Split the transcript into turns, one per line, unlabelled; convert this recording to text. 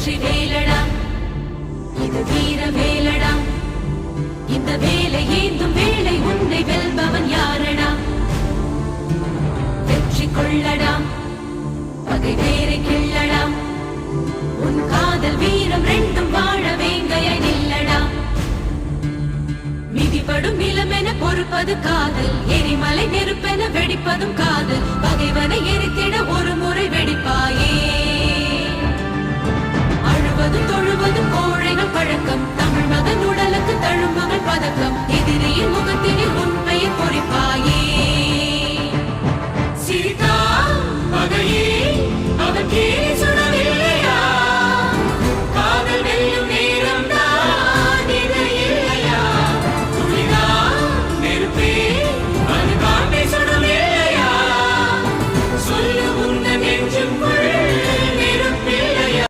வெற்றி வேலடா இது வீர வேலடா இந்த வேலை ஏந்தும் வேலை உன்னை வெல்பவன் யாரடா வெற்றி கொள்ளடா பகை வேரை கிள்ளடா உன் காதல் வீரம் ரெண்டும் வாழ வேங்கையை நில்லடா மிதிபடும் நிலமென பொறுப்பது காதல் எரிமலை நெருப்பென வெடிப்பதும் காதல் பகைவனை எரித்திட ஒரு முறை வெடிப்பாயே